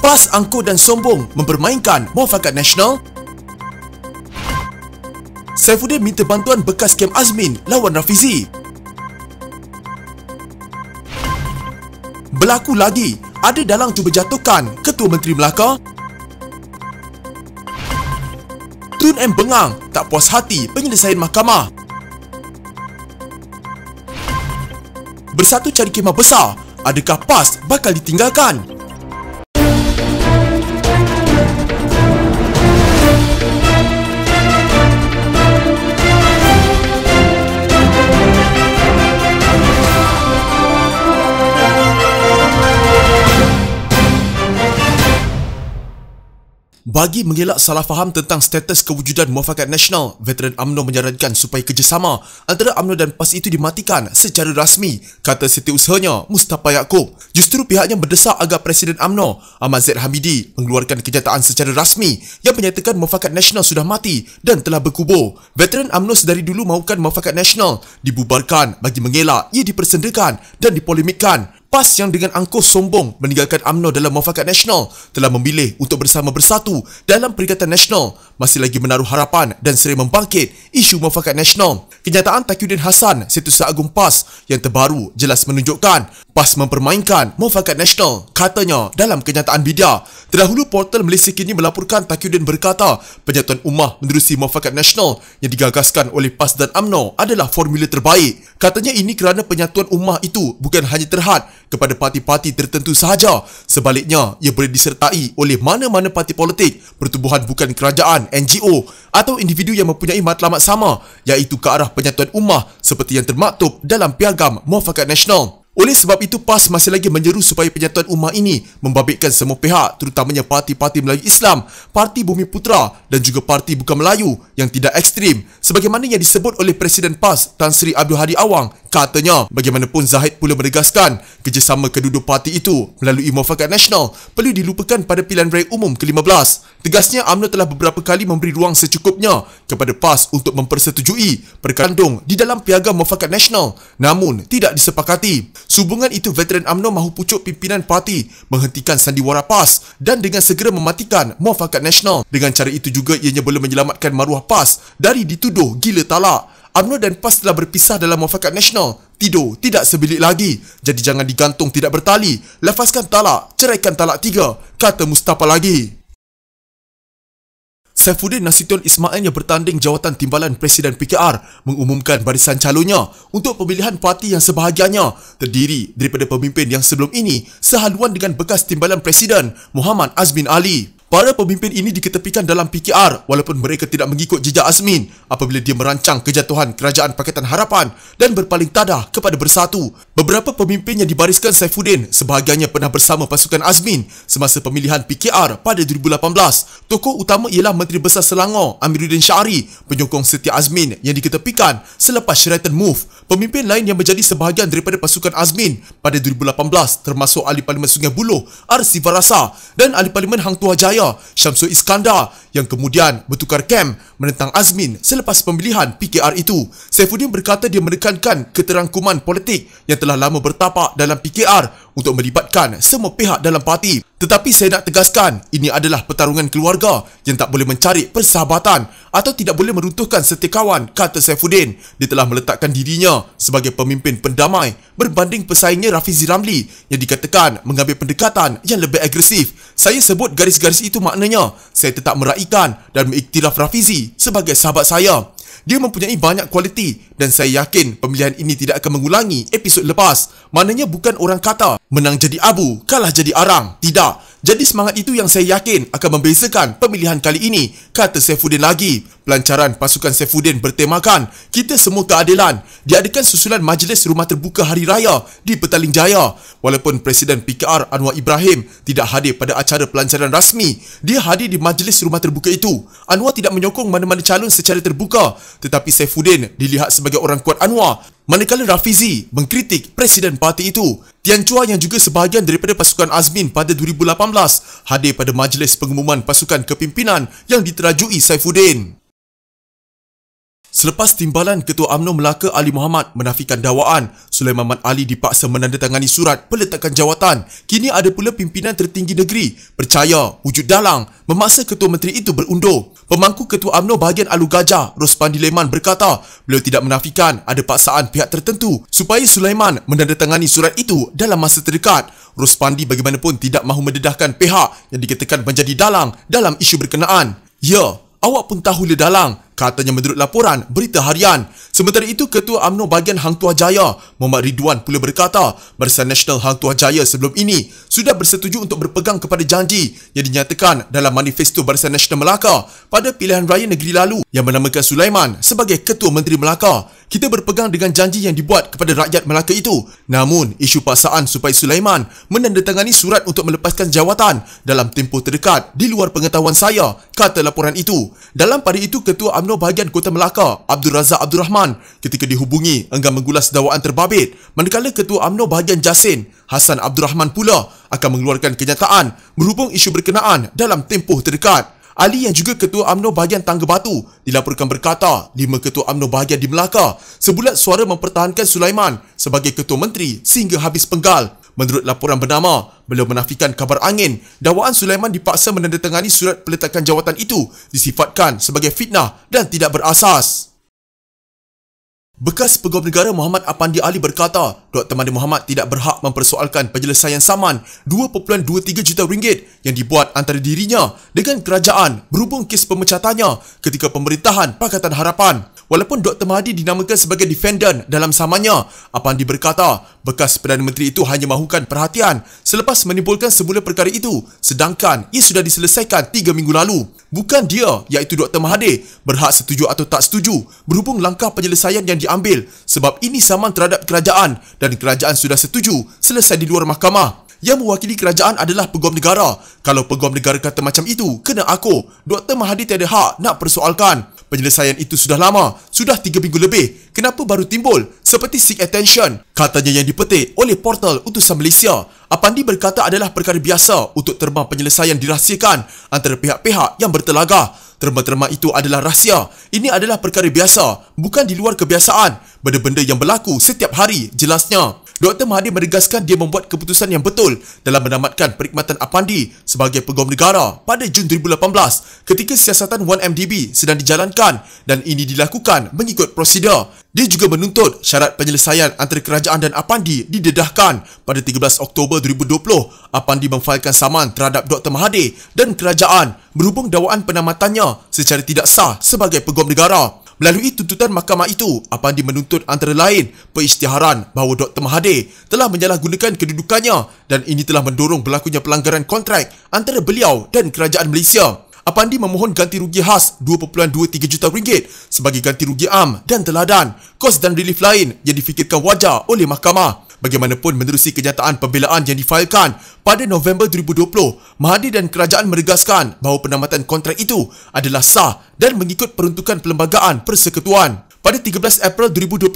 PAS angkuh dan sombong mempermainkan Muafakat Nasional. Saifuddin minta bantuan bekas kem Azmin lawan Rafizi. Berlaku lagi, ada dalang cuba jatuhkan Ketua Menteri Melaka. Tun M bengang tak puas hati penyelesaian mahkamah. Bersatu cari kemah besar, adakah PAS bakal ditinggalkan? Bagi mengelak salah faham tentang status kewujudan Muafakat Nasional, veteran UMNO menyarankan supaya kerjasama antara UMNO dan PAS itu dimatikan secara rasmi, kata setiausahanya Mustafa Yaakob. Justru pihaknya mendesak agar Presiden UMNO Ahmad Zaid Hamidi mengeluarkan kenyataan secara rasmi yang menyatakan Muafakat Nasional sudah mati dan telah berkubur. Veteran UMNO sedari dulu mahukan Muafakat Nasional dibubarkan bagi mengelak ia dipersendakan dan dipolemikkan. PAS yang dengan angkuh sombong meninggalkan UMNO dalam Muafakat Nasional telah memilih untuk bersama bersatu dalam Perikatan Nasional, masih lagi menaruh harapan dan sering membangkit isu Muafakat Nasional. Kenyataan Taqiyuddin Hassan, Setiausaha Agung PAS yang terbaru jelas menunjukkan PAS mempermainkan Muafakat Nasional, katanya dalam kenyataan media. Terdahulu portal Malaysia Kini melaporkan Taqiyuddin berkata penyatuan ummah menerusi Muafakat Nasional yang digagaskan oleh PAS dan UMNO adalah formula terbaik. Katanya ini kerana penyatuan ummah itu bukan hanya terhad kepada parti-parti tertentu sahaja. Sebaliknya, ia boleh disertai oleh mana-mana parti politik, pertubuhan bukan kerajaan, NGO atau individu yang mempunyai matlamat sama, iaitu ke arah penyatuan ummah seperti yang termaktub dalam Piagam Muafakat Nasional. Oleh sebab itu, PAS masih lagi menyeru supaya penyatuan ummah ini membabitkan semua pihak, terutamanya parti-parti Melayu Islam, Parti Bumi Putera dan juga parti bukan Melayu yang tidak ekstrim. Sebagaimana yang disebut oleh Presiden PAS Tan Sri Abdul Hadi Awang, katanya bagaimanapun Zahid pula menegaskan kerjasama kedua-dua parti itu melalui Muafakat Nasional perlu dilupakan pada pilihan raya umum ke-15. Tegasnya, UMNO telah beberapa kali memberi ruang secukupnya kepada PAS untuk mempersetujui perkandung di dalam Piagam Muafakat Nasional, namun tidak disepakati. Sehubungan itu, veteran UMNO mahu pucuk pimpinan parti menghentikan sandiwara PAS dan dengan segera mematikan Muafakat Nasional. Dengan cara itu juga ianya boleh menyelamatkan maruah PAS dari dituduh gila talak. UMNO dan PAS telah berpisah dalam Muafakat Nasional. Tidur tidak sebilik lagi. Jadi jangan digantung tidak bertali. Lafazkan talak, ceraikan talak 3, kata Mustafa lagi. Saifuddin Nasution Ismail yang bertanding jawatan timbalan Presiden PKR mengumumkan barisan calonnya untuk pemilihan parti yang sebahagiannya terdiri daripada pemimpin yang sebelum ini sehaluan dengan bekas timbalan Presiden Muhammad Azmin Ali. Para pemimpin ini diketepikan dalam PKR walaupun mereka tidak mengikut jejak Azmin apabila dia merancang kejatuhan Kerajaan Pakatan Harapan dan berpaling tadah kepada Bersatu. Beberapa pemimpin yang dibariskan Saifuddin sebahagiannya pernah bersama pasukan Azmin semasa pemilihan PKR pada 2018. Tokoh utama ialah Menteri Besar Selangor Amiruddin Syari, penyokong setia Azmin yang diketepikan selepas Sheraton Move. Pemimpin lain yang menjadi sebahagian daripada pasukan Azmin pada 2018 termasuk Ahli Parlimen Sungai Buloh Arsi Farasa dan Ahli Parlimen Hang Tuah Jaya Syamsul Iskandar yang kemudian bertukar kem menentang Azmin selepas pemilihan PKR itu. Saifuddin berkata dia menekankan keterangkuman politik yang telah lama bertapak dalam PKR untuk melibatkan semua pihak dalam parti. Tetapi saya nak tegaskan, ini adalah pertarungan keluarga yang tak boleh mencari persahabatan atau tidak boleh meruntuhkan setiakawan, kata Saifuddin. Dia telah meletakkan dirinya sebagai pemimpin pendamai berbanding pesaingnya Rafizi Ramli yang dikatakan mengambil pendekatan yang lebih agresif. Saya sebut garis-garis itu maknanya saya tetap meraihkan dan mengiktiraf Rafizi sebagai sahabat saya. Dia mempunyai banyak kualiti dan saya yakin pemilihan ini tidak akan mengulangi episod lepas. Maknanya bukan orang kata menang jadi abu, kalah jadi arang. Tidak. Jadi semangat itu yang saya yakin akan membezakan pemilihan kali ini, kata Saifuddin lagi. Pelancaran pasukan Saifuddin bertemakan Kita Semua Keadilan diadakan susulan Majlis Rumah Terbuka Hari Raya di Petaling Jaya. Walaupun Presiden PKR Anwar Ibrahim tidak hadir pada acara pelancaran rasmi, dia hadir di Majlis Rumah Terbuka itu. Anwar tidak menyokong mana-mana calon secara terbuka, tetapi Saifuddin dilihat sebagai orang kuat Anwar, manakala Rafizi mengkritik Presiden parti itu. Tian Chua yang juga sebahagian daripada pasukan Azmin pada 2018 hadir pada majlis pengumuman pasukan kepimpinan yang diterajui Saifuddin. Selepas timbalan Ketua UMNO Melaka Ali Muhammad menafikan dakwaan Sulaiman Mat Ali dipaksa menandatangani surat peletakan jawatan, kini ada pula pimpinan tertinggi negeri percaya wujud dalang memaksa Ketua Menteri itu berundur. Pemangku Ketua UMNO bahagian Alu Gajah, Rospandi Leman berkata beliau tidak menafikan ada paksaan pihak tertentu supaya Sulaiman menandatangani surat itu dalam masa terdekat. Rospandi bagaimanapun tidak mahu mendedahkan pihak yang dikatakan menjadi dalang dalam isu berkenaan. Ya, awak pun tahu le dalang, katanya menurut laporan Berita Harian. Sementara itu, Ketua UMNO bahagian Hang Tuah Jaya, Muhammad Ridwan pula berkata, Barisan Nasional Hang Tuah Jaya sebelum ini sudah bersetuju untuk berpegang kepada janji yang dinyatakan dalam manifesto Barisan Nasional Melaka pada pilihan raya negeri lalu yang menamakan Sulaiman sebagai Ketua Menteri Melaka. Kita berpegang dengan janji yang dibuat kepada rakyat Melaka itu. Namun, isu paksaan supaya Sulaiman menandatangani surat untuk melepaskan jawatan dalam tempoh terdekat di luar pengetahuan saya, kata laporan itu. Dalam pada itu, Ketua UMNO bahagian Kota Melaka, Abdul Razak Abdul Rahman, ketika dihubungi enggan mengulas dakwaan terbabit, manakala Ketua UMNO bahagian Jasin, Hassan Abdul Rahman pula akan mengeluarkan kenyataan berhubung isu berkenaan dalam tempoh terdekat. Ali yang juga Ketua UMNO bahagian Tangga Batu dilaporkan berkata 5 Ketua UMNO bahagian di Melaka sebulat suara mempertahankan Sulaiman sebagai Ketua Menteri sehingga habis penggal. Menurut laporan bernama, beliau menafikan kabar angin dakwaan Sulaiman dipaksa menandatangani surat peletakan jawatan itu disifatkan sebagai fitnah dan tidak berasas. Bekas Pegawai Negara Muhammad Apandi Ali berkata, Dr. Mahathir Mohamad tidak berhak mempersoalkan penyelesaian saman RM2.23 juta yang dibuat antara dirinya dengan kerajaan berhubung kes pemecatannya ketika pemerintahan Pakatan Harapan. Walaupun Dr. Mahathir dinamakan sebagai defendant dalam samannya, Apandi berkata, bekas Perdana Menteri itu hanya mahukan perhatian selepas menimbulkan semula perkara itu, sedangkan ia sudah diselesaikan 3 minggu lalu. Bukan dia, iaitu Dr. Mahathir, berhak setuju atau tak setuju berhubung langkah penyelesaian yang diambil sebab ini saman terhadap kerajaan dan kerajaan sudah setuju selesai di luar mahkamah. Yang mewakili kerajaan adalah Pegawai Negara. Kalau Pegawai Negara kata macam itu, kena aku. Dr. Mahathir tiada hak nak persoalkan. Penyelesaian itu sudah lama, sudah 3 minggu lebih. Kenapa baru timbul? Seperti seek attention, katanya yang dipetik oleh portal Utusan Malaysia. Apandi berkata adalah perkara biasa untuk terma penyelesaian dirahsiakan antara pihak-pihak yang bertelagah. Terma-terma itu adalah rahsia. Ini adalah perkara biasa, bukan di luar kebiasaan. Benda-benda yang berlaku setiap hari, jelasnya. Dr. Mahathir menegaskan dia membuat keputusan yang betul dalam menamatkan perkhidmatan Apandi sebagai Pegawai Negara pada Jun 2018 ketika siasatan 1MDB sedang dijalankan dan ini dilakukan mengikut prosedur. Dia juga menuntut syarat penyelesaian antara kerajaan dan Apandi didedahkan pada 13 Oktober 2020. Apandi memfailkan saman terhadap Dr. Mahathir dan kerajaan berhubung dakwaan penamatannya secara tidak sah sebagai Pegawai Negara. Melalui tuntutan mahkamah itu, Apandi menuntut antara lain perisytiharan bahawa Dr. Mahathir telah menyalahgunakan kedudukannya dan ini telah mendorong berlakunya pelanggaran kontrak antara beliau dan kerajaan Malaysia. Apandi memohon ganti rugi khas RM2.23 juta sebagai ganti rugi am dan teladan, kos dan relief lain yang difikirkan wajar oleh mahkamah. Bagaimanapun menerusi kenyataan pembelaan yang difailkan pada November 2020, Mahathir dan kerajaan menegaskan bahawa penamatan kontrak itu adalah sah dan mengikut peruntukan Perlembagaan Persekutuan. Pada 13 April 2022,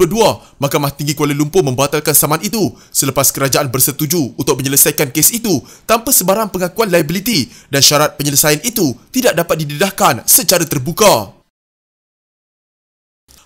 Mahkamah Tinggi Kuala Lumpur membatalkan saman itu selepas kerajaan bersetuju untuk menyelesaikan kes itu tanpa sebarang pengakuan liability dan syarat penyelesaian itu tidak dapat didedahkan secara terbuka.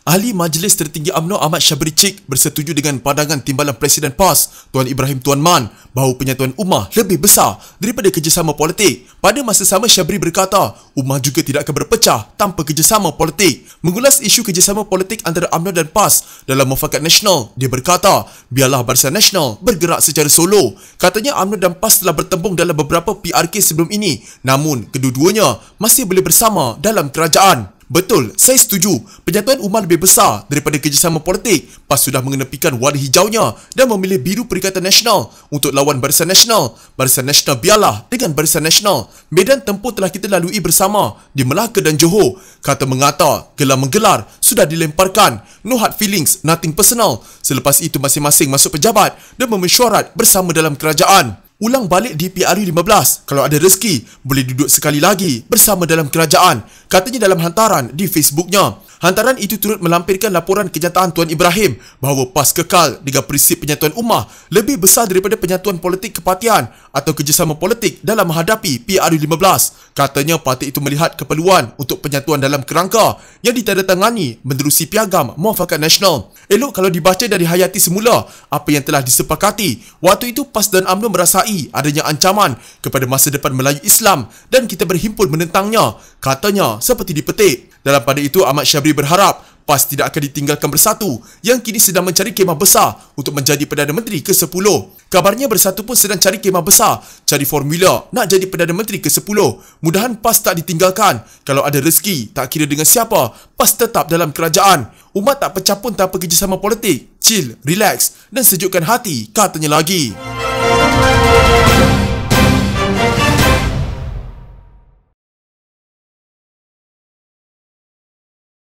Ahli Majlis Tertinggi UMNO Ahmad Syabri Cik bersetuju dengan pandangan Timbalan Presiden PAS Tuan Ibrahim Tuan Man bahawa penyatuan ummah lebih besar daripada kerjasama politik. Pada masa sama, Syabri berkata ummah juga tidak akan berpecah tanpa kerjasama politik. Mengulas isu kerjasama politik antara UMNO dan PAS dalam Mufakat Nasional, dia berkata biarlah Barisan Nasional bergerak secara solo. Katanya UMNO dan PAS telah bertembung dalam beberapa PRK sebelum ini, namun kedua-duanya masih boleh bersama dalam kerajaan. Betul, saya setuju. Penyatuan ummah lebih besar daripada kerjasama politik. PAS sudah mengenepikan warna hijaunya dan memilih biru Perikatan Nasional untuk lawan Barisan Nasional. Barisan Nasional biarlah dengan Barisan Nasional. Medan tempuh telah kita lalui bersama di Melaka dan Johor. Kata mengata, gelar menggelar sudah dilemparkan. No hard feelings, nothing personal. Selepas itu masing-masing masuk pejabat dan memesyuarat bersama dalam kerajaan. Ulang balik di PRU 15. Kalau ada rezeki, boleh duduk sekali lagi bersama dalam kerajaan, katanya dalam hantaran di Facebooknya. Hantaran itu turut melampirkan laporan kenyataan Tuan Ibrahim bahawa PAS kekal dengan prinsip penyatuan ummah lebih besar daripada penyatuan politik kepartian atau kerjasama politik dalam menghadapi PRU15. Katanya parti itu melihat keperluan untuk penyatuan dalam kerangka yang ditandatangani menerusi Piagam Muafakat Nasional. Elok kalau dibaca dari hayati semula apa yang telah disepakati. Waktu itu PAS dan UMNO merasai adanya ancaman kepada masa depan Melayu Islam dan kita berhimpun menentangnya. Katanya seperti dipetik. Dalam pada itu Ahmad Syabri berharap PAS tidak akan ditinggalkan Bersatu yang kini sedang mencari kemah besar untuk menjadi Perdana Menteri ke-10. Kabarnya Bersatu pun sedang cari kemah besar, cari formula nak jadi Perdana Menteri ke-10. Mudahan PAS tak ditinggalkan. Kalau ada rezeki, tak kira dengan siapa, PAS tetap dalam kerajaan. Umat tak pecah pun tanpa kerjasama politik. Chill, relax dan sejukkan hati, katanya lagi.